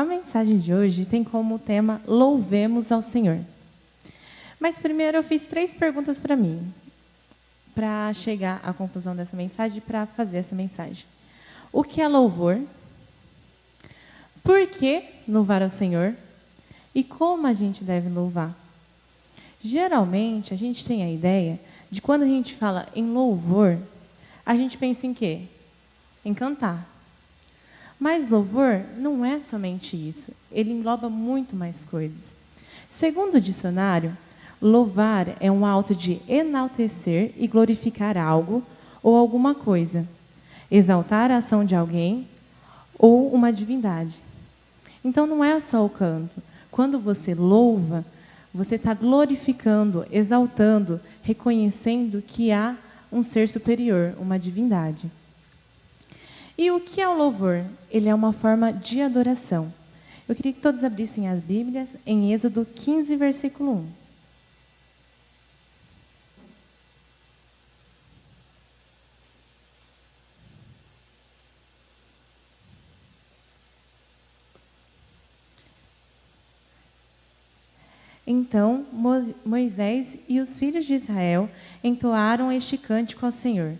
A mensagem de hoje tem como tema Louvemos ao Senhor. Mas primeiro eu fiz 3 perguntas para mim, para chegar à conclusão dessa mensagem, para fazer essa mensagem. O que é louvor? Por que louvar ao Senhor? E como a gente deve louvar? Geralmente, a gente tem a ideia de quando a gente fala em louvor, a gente pensa em quê? Em cantar. Mas louvor não é somente isso. Ele engloba muito mais coisas. Segundo o dicionário, louvar é um ato de enaltecer e glorificar algo ou alguma coisa. Exaltar a ação de alguém ou uma divindade. Então não é só o canto. Quando você louva, você está glorificando, exaltando, reconhecendo que há um ser superior, uma divindade. E o que é o louvor? Ele é uma forma de adoração. Eu queria que todos abrissem as Bíblias em Êxodo 15, versículo 1. Então Moisés e os filhos de Israel entoaram este cântico ao Senhor.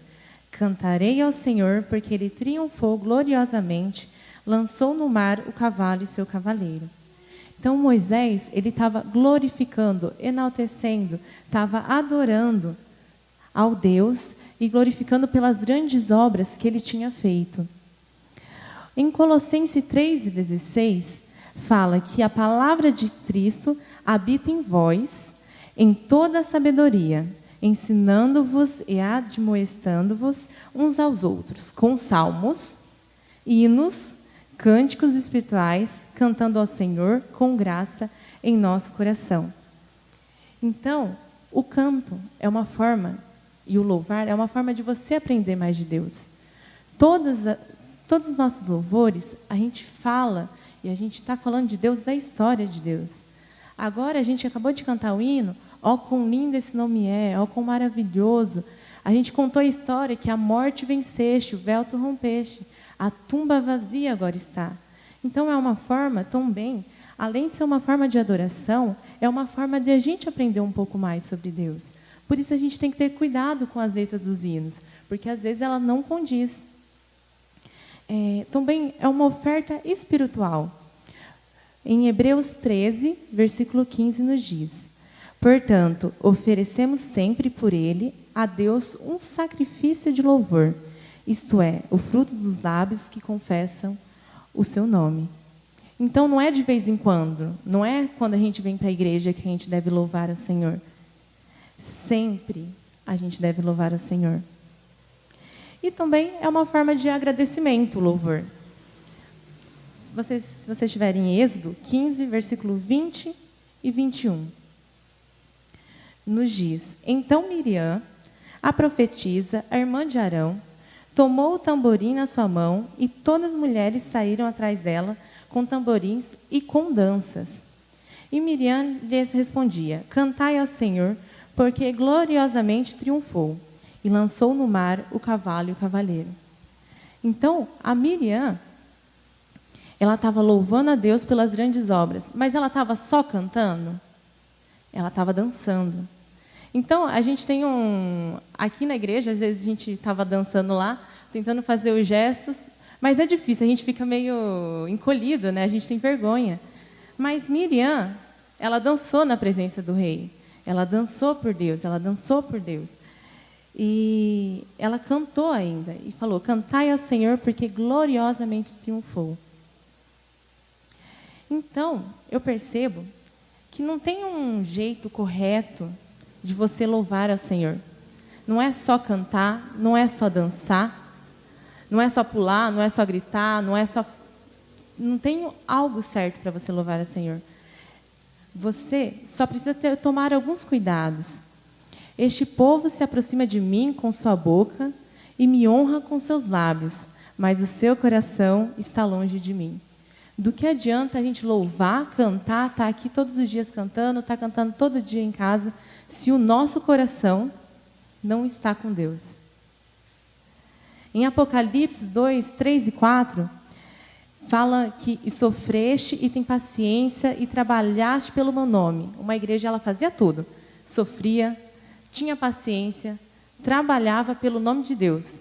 Cantarei ao Senhor, porque ele triunfou gloriosamente, lançou no mar o cavalo e seu cavaleiro. Então Moisés, ele estava glorificando, enaltecendo, estava adorando ao Deus e glorificando pelas grandes obras que ele tinha feito. Em Colossenses 3:16, fala que a palavra de Cristo habita em vós, em toda a sabedoria, ensinando-vos e admoestando-vos uns aos outros, com salmos, hinos, cânticos espirituais, cantando ao Senhor com graça em nosso coração. Então, o canto é uma forma, e o louvar é uma forma de você aprender mais de Deus. Todos os nossos louvores, a gente fala, e a gente está falando de Deus, da história de Deus. Agora, a gente acabou de cantar o hino, ó quão lindo esse nome é, ó quão maravilhoso. A gente contou a história que a morte venceste, o véu tu rompeste, a tumba vazia agora está. Então é uma forma também, além de ser uma forma de adoração, é uma forma de a gente aprender um pouco mais sobre Deus. Por isso a gente tem que ter cuidado com as letras dos hinos, porque às vezes ela não condiz. Também é uma oferta espiritual. Em Hebreus 13, versículo 15 nos diz: portanto, oferecemos sempre por ele a Deus um sacrifício de louvor, isto é, o fruto dos lábios que confessam o seu nome. Então, não é de vez em quando, não é quando a gente vem para a igreja que a gente deve louvar ao Senhor. Sempre a gente deve louvar ao Senhor. E também é uma forma de agradecimento, o louvor. Se vocês estiverem em Êxodo 15, versículo 20 e 21. Nos diz: então Miriam, a profetisa, a irmã de Arão, tomou o tamborim na sua mão e todas as mulheres saíram atrás dela com tamborins e com danças. E Miriam lhes respondia: cantai ao Senhor, porque gloriosamente triunfou, e lançou no mar o cavalo e o cavaleiro. Então, a Miriam, ela estava louvando a Deus pelas grandes obras, mas ela estava só cantando? Ela estava dançando. Então, a gente tem aqui na igreja, às vezes a gente estava dançando lá, tentando fazer os gestos, mas é difícil, a gente fica meio encolhido, né? A gente tem vergonha. Mas Miriam, ela dançou na presença do rei. Ela dançou por Deus, ela dançou por Deus. E ela cantou ainda, e falou: cantai ao Senhor, porque gloriosamente triunfou. Então, eu percebo que não tem um jeito correto de você louvar ao Senhor. Não é só cantar, não é só dançar, não é só pular, não é só gritar, não tem algo certo para você louvar ao Senhor. Você só precisa tomar alguns cuidados. Este povo se aproxima de mim com sua boca e me honra com seus lábios, mas o seu coração está longe de mim. Do que adianta a gente louvar, cantar, estar aqui todos os dias cantando, estar cantando todo dia em casa, se o nosso coração não está com Deus? Em Apocalipse 2, 3 e 4, fala que e sofreste e tem paciência e trabalhaste pelo meu nome. Uma igreja, ela fazia tudo. Sofria, tinha paciência, trabalhava pelo nome de Deus.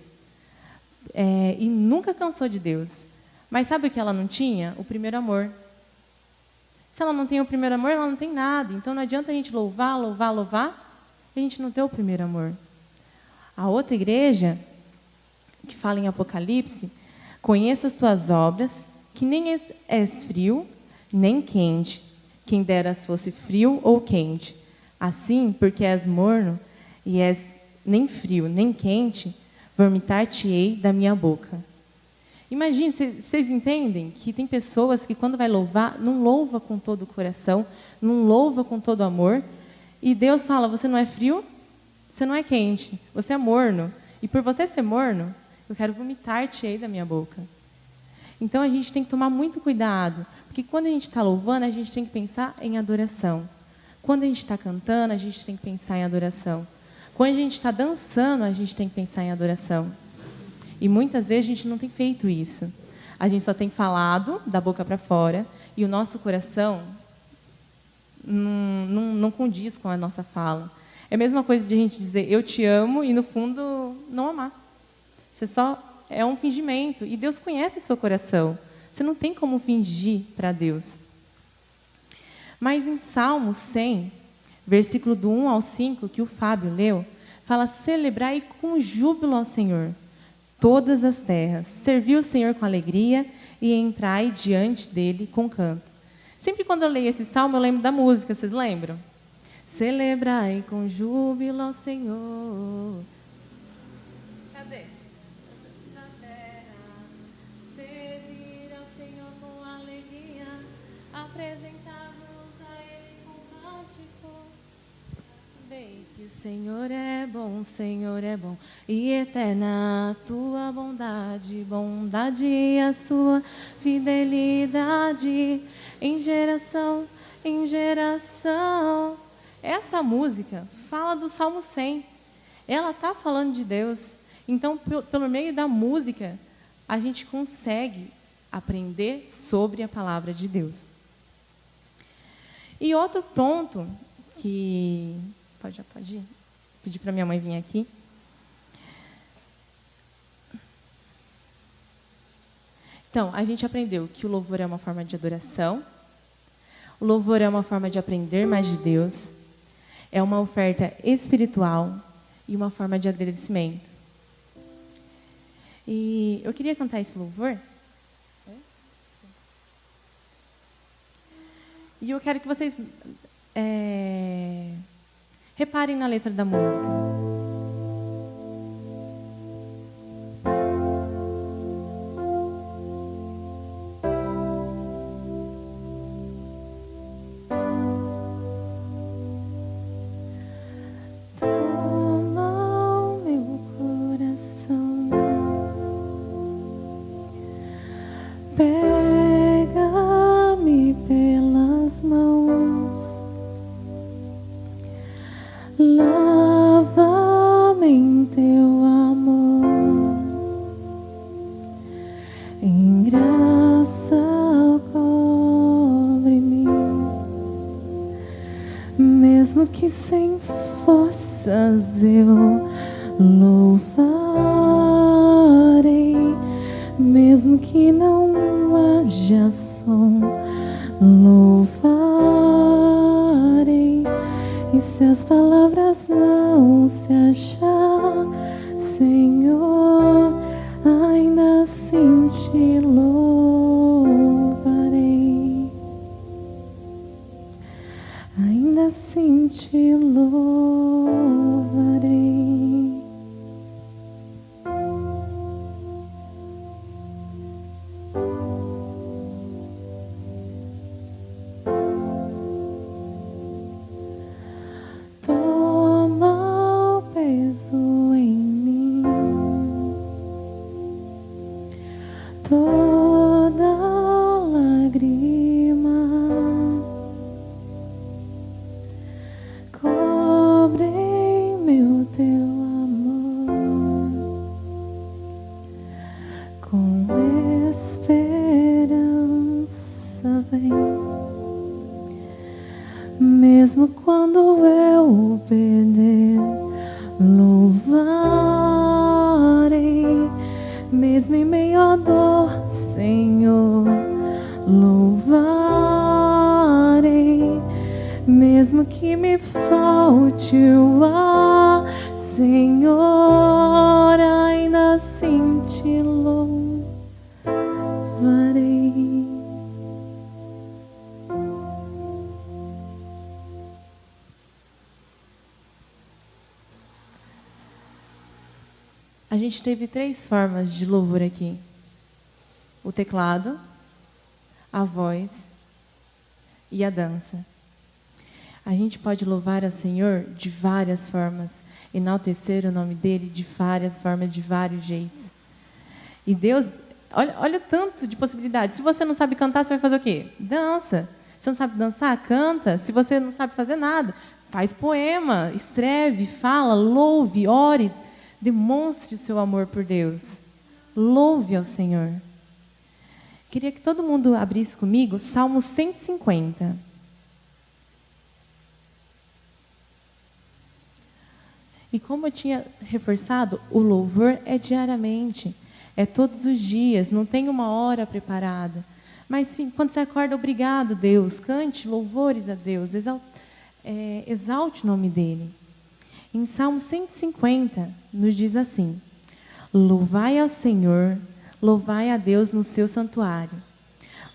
E nunca cansou de Deus. Mas sabe o que ela não tinha? O primeiro amor. Se ela não tem o primeiro amor, ela não tem nada. Então não adianta a gente louvar, e a gente não ter o primeiro amor. A outra igreja, que fala em Apocalipse, conheça as tuas obras, que nem és frio, nem quente. Quem deras fosse frio ou quente. Assim, porque és morno, e és nem frio, nem quente, vomitar-te-ei da minha boca. Imagine, vocês entendem que tem pessoas que quando vai louvar, não louva com todo o coração, não louva com todo o amor, e Deus fala, você não é frio, você não é quente, você é morno. E por você ser morno, eu quero vomitar-te aí da minha boca. Então a gente tem que tomar muito cuidado, porque quando a gente está louvando, a gente tem que pensar em adoração. Quando a gente está cantando, a gente tem que pensar em adoração. Quando a gente está dançando, a gente tem que pensar em adoração. E muitas vezes a gente não tem feito isso. A gente só tem falado da boca para fora e o nosso coração não condiz com a nossa fala. É a mesma coisa de a gente dizer eu te amo e no fundo não amar. Você só é um fingimento e Deus conhece o seu coração. Você não tem como fingir para Deus. Mas em Salmo 100, versículo do 1 ao 5, que o Fábio leu, fala: celebrai com júbilo ao Senhor todas as terras, servi o Senhor com alegria e entrai diante dele com canto. Sempre quando eu leio esse salmo, eu lembro da música, vocês lembram? Celebrai com júbilo ao Senhor. Cadê? Na terra, servir ao Senhor com alegria, apresentar-nos a Ele com cântico. Bem que o Senhor é bom, e eterna a tua bondade, bondade e a sua fidelidade, em geração em geração. Essa música fala do Salmo 100. Ela está falando de Deus. Então, pelo meio da música, a gente consegue aprender sobre a palavra de Deus. E outro ponto que... Pode ir? Pedir para minha mãe vir aqui. Então, a gente aprendeu que o louvor é uma forma de adoração. O louvor é uma forma de aprender mais de Deus. É uma oferta espiritual e uma forma de agradecimento. E eu queria cantar esse louvor. E eu quero que vocês reparem na letra da música. Pega-me pelas mãos, lava-me em teu amor, em graça cobre-me, mesmo que sem forças eu louvarei, mesmo que não haja som, louvarei. E se as palavras não se achar, Senhor, ainda assim te louvarei, ainda assim te louvarei. Toda lágrima cobre força vem. Mesmo quando eu perder, louvarei. Mesmo em meio à dor, Senhor, louvarei. Mesmo que me falte o ar, Senhor, ainda assim te louvarei. A gente teve 3 formas de louvor aqui: o teclado, a voz e a dança. A gente pode louvar ao Senhor de várias formas, enaltecer o nome dele de várias formas, de vários jeitos. E Deus, olha o tanto de possibilidades. Se você não sabe cantar, você vai fazer o quê? Dança. Se você não sabe dançar, canta. Se você não sabe fazer nada, faz poema, escreve, fala, louve, ore. Demonstre o seu amor por Deus. Louve ao Senhor. Queria que todo mundo abrisse comigo Salmo 150. E como eu tinha reforçado, o louvor é diariamente. É todos os dias, não tem uma hora preparada. Mas sim, quando você acorda, obrigado, Deus. Cante louvores a Deus. Exalte o nome dele. Em Salmo 150, nos diz assim: louvai ao Senhor, louvai a Deus no seu santuário,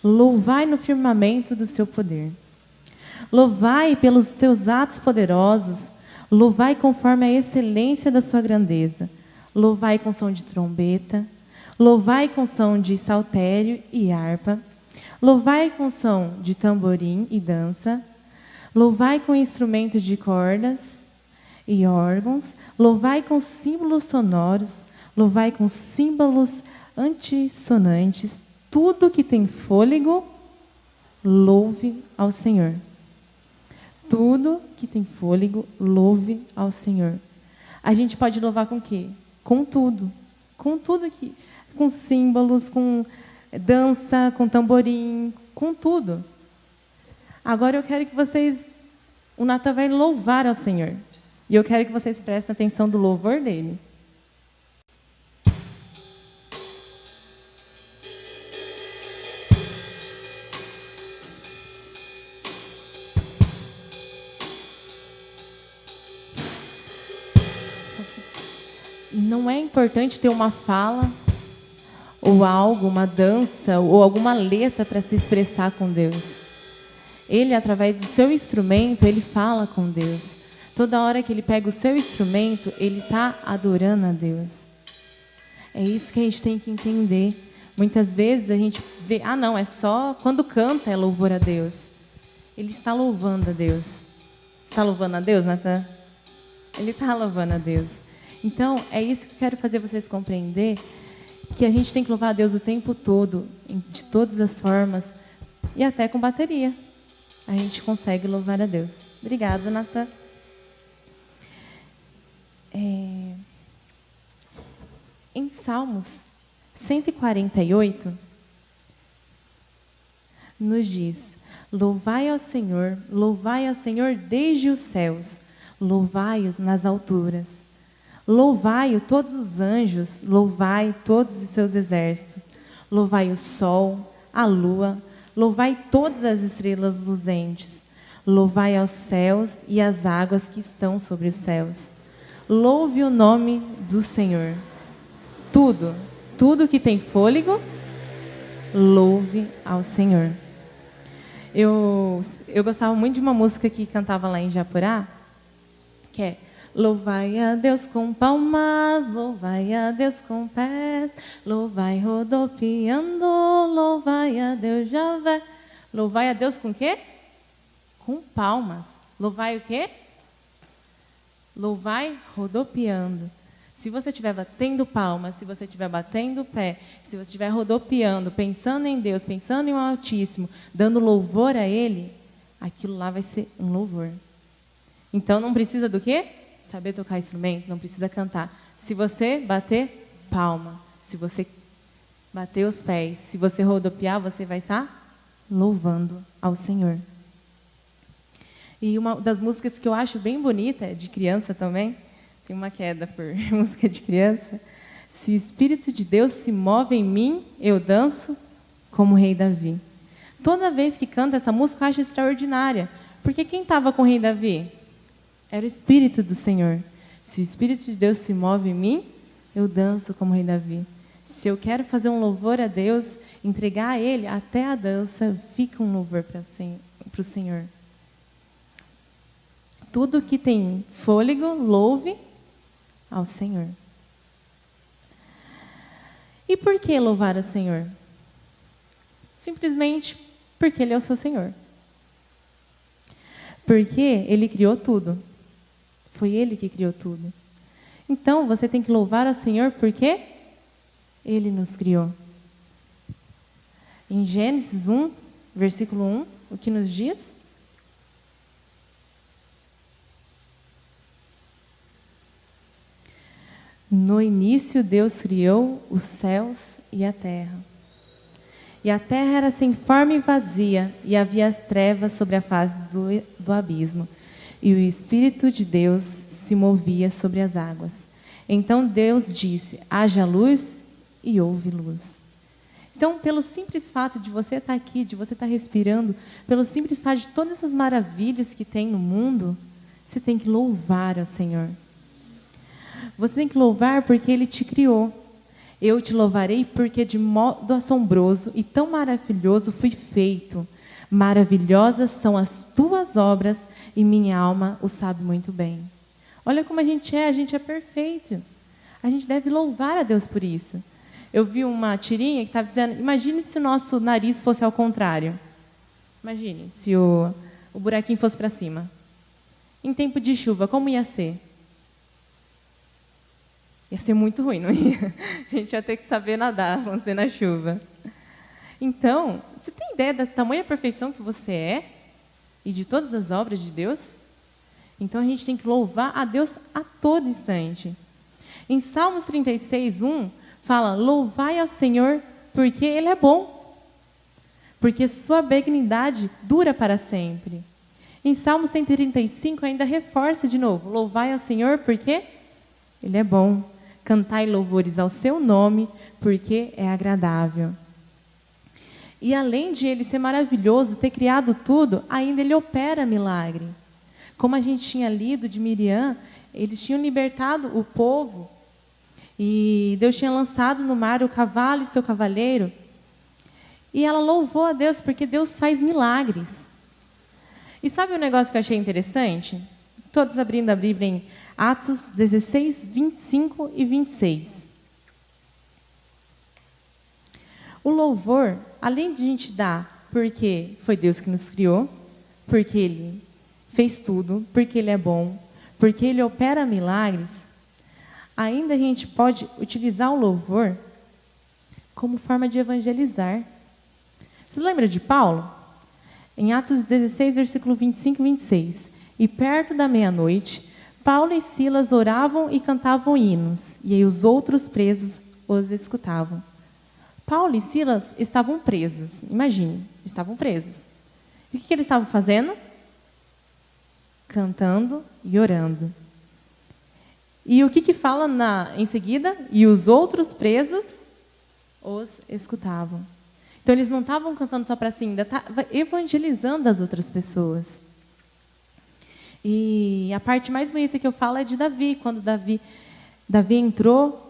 louvai no firmamento do seu poder, louvai pelos seus atos poderosos, louvai conforme a excelência da sua grandeza, louvai com som de trombeta, louvai com som de saltério e harpa, louvai com som de tamborim e dança, louvai com instrumentos de cordas e órgãos, louvai com símbolos sonoros, louvai com símbolos antissonantes, tudo que tem fôlego, louve ao Senhor. Tudo que tem fôlego, louve ao Senhor. A gente pode louvar com o quê? Com tudo que, com símbolos, com dança, com tamborim, com tudo. Agora eu quero que o Natan vai louvar ao Senhor. E eu quero que vocês prestem atenção do louvor dele. Não é importante ter uma fala, ou algo, uma dança, ou alguma letra para se expressar com Deus. Ele, através do seu instrumento, ele fala com Deus. Toda hora que ele pega o seu instrumento, ele está adorando a Deus. É isso que a gente tem que entender. Muitas vezes a gente vê, não, é só quando canta é louvor a Deus. Ele está louvando a Deus. Está louvando a Deus, Natan? Ele está louvando a Deus. Então, é isso que eu quero fazer vocês compreender, que a gente tem que louvar a Deus o tempo todo, de todas as formas, e até com bateria. A gente consegue louvar a Deus. Obrigada, Natan. Em Salmos 148, nos diz: louvai ao Senhor desde os céus, louvai-o nas alturas, louvai-o todos os anjos, louvai todos os seus exércitos, louvai o sol, a lua, louvai todas as estrelas luzentes, louvai aos céus e as águas que estão sobre os céus. Louve o nome do Senhor. Tudo que tem fôlego, louve ao Senhor. Eu gostava muito de uma música que cantava lá em Japurá, que é: louvai a Deus com palmas, louvai a Deus com pés, louvai rodopiando, louvai a Deus Javé. Louvai a Deus com o quê? Com palmas. Louvai o quê? Louvai rodopiando. Se você estiver batendo palmas, se você estiver batendo o pé, se você estiver rodopiando, pensando em Deus, pensando em um Altíssimo, dando louvor a Ele, aquilo lá vai ser um louvor. Então não precisa do quê? Saber tocar instrumento, não precisa cantar. Se você bater palma, se você bater os pés, se você rodopiar, você vai estar louvando ao Senhor. E uma das músicas que eu acho bem bonita, é de criança também, tem uma queda por música de criança. Se o Espírito de Deus se move em mim, eu danço como o rei Davi. Toda vez que canta essa música, eu acho extraordinária. Porque quem estava com o rei Davi? Era o Espírito do Senhor. Se o Espírito de Deus se move em mim, eu danço como o rei Davi. Se eu quero fazer um louvor a Deus, entregar a Ele, até a dança fica um louvor para o Senhor. Tudo que tem fôlego, louve ao Senhor. E por que louvar ao Senhor? Simplesmente porque Ele é o seu Senhor. Porque Ele criou tudo. Foi Ele que criou tudo. Então, você tem que louvar ao Senhor porque Ele nos criou. Em Gênesis 1, versículo 1, o que nos diz? No início, Deus criou os céus e a terra. E a terra era sem forma e vazia, e havia as trevas sobre a face do abismo. E o Espírito de Deus se movia sobre as águas. Então Deus disse, haja luz, e houve luz. Então, pelo simples fato de você estar aqui, de você estar respirando, pelo simples fato de todas essas maravilhas que tem no mundo, você tem que louvar ao Senhor. Você tem que louvar porque Ele te criou. Eu te louvarei porque de modo assombroso e tão maravilhoso fui feito. Maravilhosas são as tuas obras e minha alma o sabe muito bem. Olha como a gente é perfeito. A gente deve louvar a Deus por isso. Eu vi uma tirinha que estava dizendo, imagine se o nosso nariz fosse ao contrário. Imagine se o buraquinho fosse para cima. Em tempo de chuva, como ia ser? Ia ser muito ruim, não ia? A gente ia ter que saber nadar, vamos dizer, na chuva. Então, você tem ideia da tamanha perfeição que você é? E de todas as obras de Deus? Então, a gente tem que louvar a Deus a todo instante. Em Salmos 36, 1, fala, louvai ao Senhor, porque Ele é bom. Porque sua benignidade dura para sempre. Em Salmo 135, ainda reforça de novo, louvai ao Senhor, porque Ele é bom. Cantai louvores ao seu nome, porque é agradável. E além de Ele ser maravilhoso, ter criado tudo, ainda Ele opera milagre. Como a gente tinha lido de Miriam, eles tinham libertado o povo, e Deus tinha lançado no mar o cavalo e o seu cavaleiro, e ela louvou a Deus, porque Deus faz milagres. E sabe um negócio que eu achei interessante? Todos abrindo a Bíblia em Atos 16, 25 e 26. O louvor, além de a gente dar porque foi Deus que nos criou, porque Ele fez tudo, porque Ele é bom, porque Ele opera milagres, ainda a gente pode utilizar o louvor como forma de evangelizar. Você lembra de Paulo? Em Atos 16, versículo 25 e 26. E perto da meia-noite, Paulo e Silas oravam e cantavam hinos, e aí os outros presos os escutavam. Paulo e Silas estavam presos, imagine, estavam presos. E o que eles estavam fazendo? Cantando e orando. E o que fala em seguida? E os outros presos os escutavam. Então eles não estavam cantando só para si, ainda estavam evangelizando as outras pessoas. E a parte mais bonita que eu falo é de Davi, quando Davi entrou,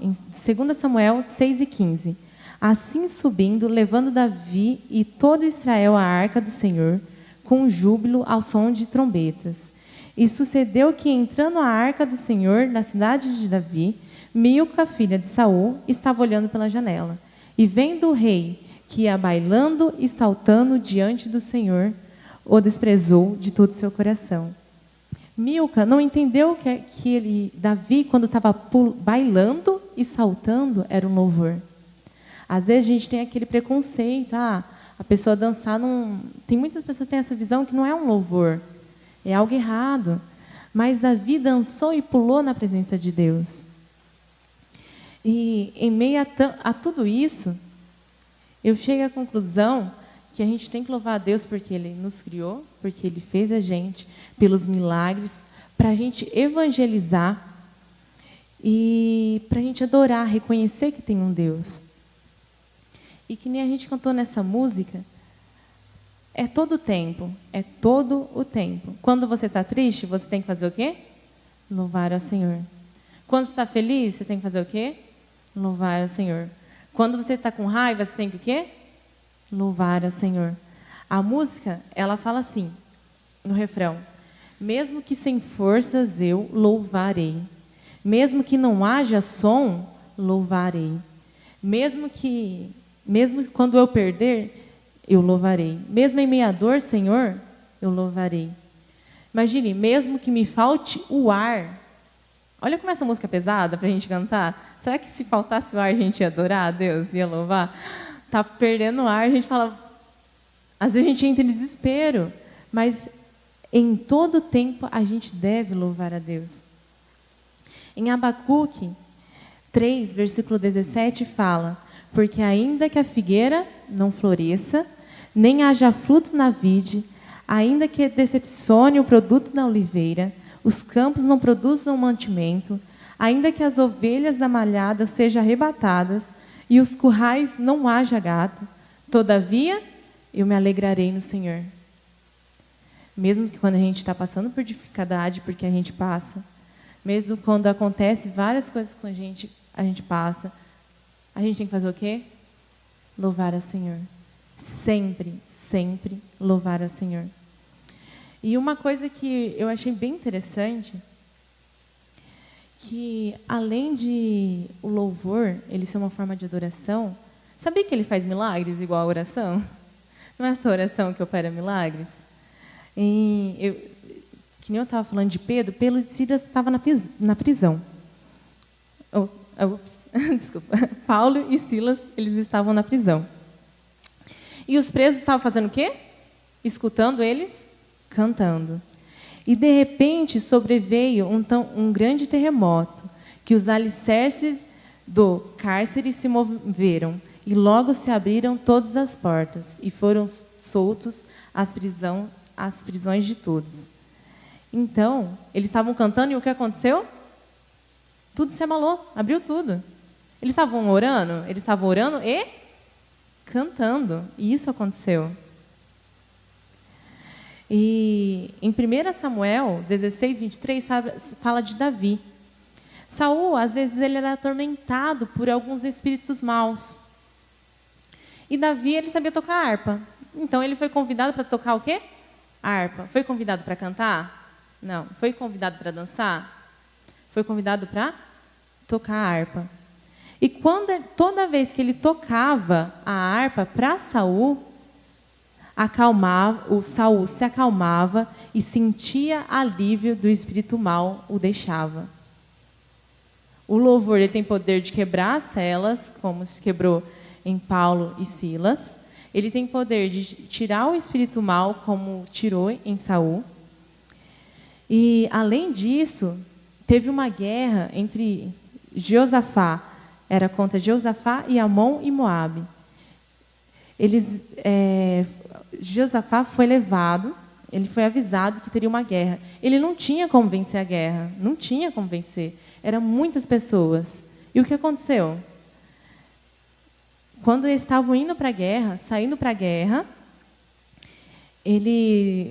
em 2 Samuel 6 e 15. Assim subindo, levando Davi e todo Israel à arca do Senhor, com júbilo ao som de trombetas. E sucedeu que, entrando à arca do Senhor, na cidade de Davi, Milca, filha de Saul, estava olhando pela janela. E vendo o rei, que ia bailando e saltando diante do Senhor, o desprezou de todo o seu coração. Milca não entendeu que Davi, quando estava bailando e saltando, era um louvor. Às vezes a gente tem aquele preconceito, a pessoa dançar não... Tem muitas pessoas que têm essa visão que não é um louvor, é algo errado. Mas Davi dançou e pulou na presença de Deus. E em meio a tudo isso, eu chego à conclusão que a gente tem que louvar a Deus porque Ele nos criou, porque Ele fez a gente, pelos milagres, para a gente evangelizar e para a gente adorar, reconhecer que tem um Deus. E que nem a gente cantou nessa música, é todo o tempo, é todo o tempo. Quando você está triste, você tem que fazer o quê? Louvar ao Senhor. Quando você está feliz, você tem que fazer o quê? Louvar ao Senhor. Quando você está com raiva, você tem que o quê? Louvar ao Senhor. A música, ela fala assim, no refrão: mesmo que sem forças eu louvarei. Mesmo que não haja som, louvarei. Mesmo quando eu perder, eu louvarei. Mesmo em meia dor, Senhor, eu louvarei. Imagine, mesmo que me falte o ar. Olha como essa música é pesada para a gente cantar. Será que se faltasse o ar a gente ia adorar a Deus, ia louvar? Tá perdendo o ar, a gente fala... Às vezes a gente entra em desespero, mas em todo tempo a gente deve louvar a Deus. Em Abacuque 3, versículo 17, fala: porque ainda que a figueira não floresça, nem haja fruto na vide, ainda que decepcione o produto da oliveira, os campos não produzam mantimento, ainda que as ovelhas da malhada sejam arrebatadas, e os currais não haja gato, todavia eu me alegrarei no Senhor. Mesmo que quando a gente está passando por dificuldade, porque a gente passa, mesmo quando acontece várias coisas com a gente passa, a gente tem que fazer o quê? Louvar ao Senhor. Sempre, sempre louvar ao Senhor. E uma coisa que eu achei bem interessante, que além de o louvor, ele ser uma forma de adoração, sabia que ele faz milagres igual a oração? Não é essa oração que opera milagres? Que nem eu estava falando de Pedro e Silas estava na prisão. Desculpa. Paulo e Silas, eles estavam na prisão. E os presos estavam fazendo o quê? Escutando eles cantando. E de repente sobreveio um grande terremoto, que os alicerces do cárcere se moveram, e logo se abriram todas as portas, e foram soltos as prisões de todos. Então, eles estavam cantando, e o que aconteceu? Tudo se abalou, abriu tudo. Eles estavam orando e cantando, e isso aconteceu. E em 1 Samuel 16, 23, fala de Davi. Saul, às vezes, ele era atormentado por alguns espíritos maus. E Davi, ele sabia tocar harpa. Então, ele foi convidado para tocar o quê? Harpa. Foi convidado para cantar? Não. Foi convidado para dançar? Foi convidado para tocar harpa. E toda vez que ele tocava a harpa para Saul, o Saul se acalmava e sentia alívio do espírito mal o deixava. O louvor, ele tem poder de quebrar as celas, como se quebrou em Paulo e Silas. Ele tem poder de tirar o espírito mal, como tirou em Saul. E, além disso, teve uma guerra entre Jeosafá, era contra Jeosafá e Amon e Moabe. Jeosafá foi levado, ele foi avisado que teria uma guerra. Ele não tinha como vencer a guerra, não tinha como vencer. Eram muitas pessoas. E o que aconteceu? Quando eles estavam indo para a guerra, saindo para a guerra,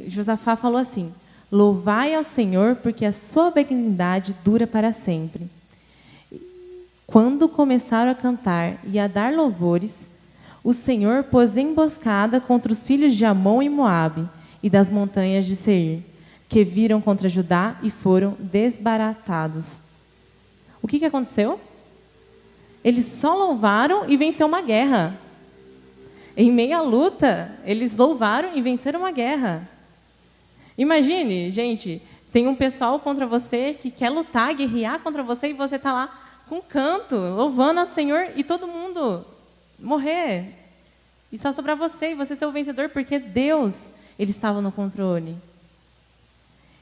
Josafá falou assim: louvai ao Senhor, porque a sua benignidade dura para sempre. Quando começaram a cantar e a dar louvores, o Senhor pôs emboscada contra os filhos de Amon e Moabe e das montanhas de Seir, que viram contra Judá e foram desbaratados. O que aconteceu? Eles só louvaram e venceram uma guerra. Em meio à luta, eles louvaram e venceram uma guerra. Imagine, gente, tem um pessoal contra você que quer lutar, guerrear contra você, e você está lá com canto, louvando ao Senhor, e todo mundo morrer. E só sobrar você, e você ser o vencedor, porque Deus, ele estava no controle.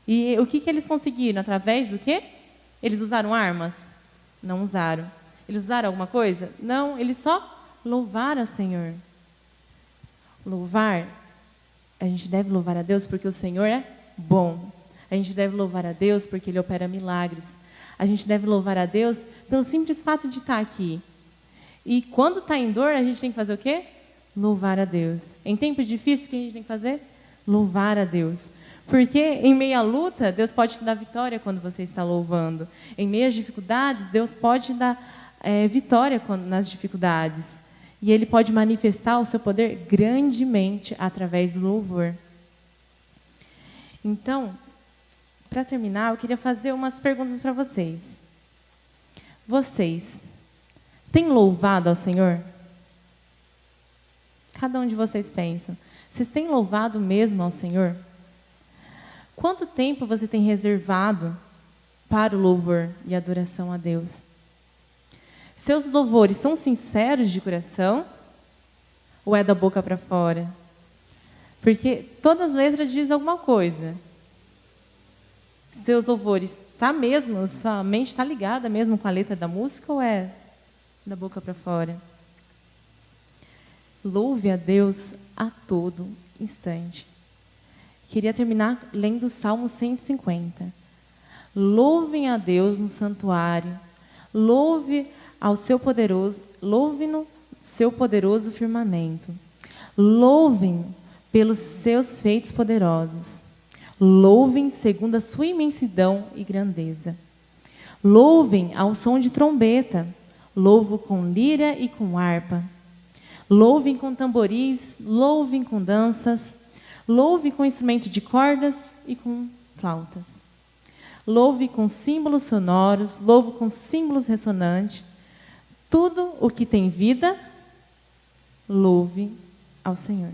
E o que eles conseguiram? Através do quê? Eles usaram armas? Não usaram. Eles usaram alguma coisa? Não, eles só louvaram ao Senhor. Louvar, a gente deve louvar a Deus porque o Senhor é bom. A gente deve louvar a Deus porque Ele opera milagres. A gente deve louvar a Deus pelo simples fato de estar aqui. E quando está em dor, a gente tem que fazer o quê? Louvar a Deus. Em tempos difíceis, o que a gente tem que fazer? Louvar a Deus. Porque em meio à luta, Deus pode te dar vitória quando você está louvando. Em meio às dificuldades, Deus pode te dar vitória nas dificuldades. E Ele pode manifestar o seu poder grandemente através do louvor. Então, para terminar, eu queria fazer umas perguntas para vocês. Vocês têm louvado ao Senhor? Cada um de vocês pensa. Vocês têm louvado mesmo ao Senhor? Quanto tempo você tem reservado para o louvor e adoração a Deus? Seus louvores são sinceros de coração? Ou é da boca para fora? Porque todas as letras dizem alguma coisa. Seus louvores, sua mente está ligada mesmo com a letra da música ou é da boca para fora? Louve a Deus a todo instante. Queria terminar lendo o Salmo 150. Louvem a Deus no santuário. Louve no seu poderoso firmamento. Louvem pelos seus feitos poderosos. Louvem segundo a sua imensidão e grandeza. Louvem ao som de trombeta. Louvo com lira e com harpa. Louvem com tamboris, louvem com danças, louve com instrumento de cordas e com flautas. Louve com símbolos sonoros, louve com símbolos ressonantes. Tudo o que tem vida, louve ao Senhor.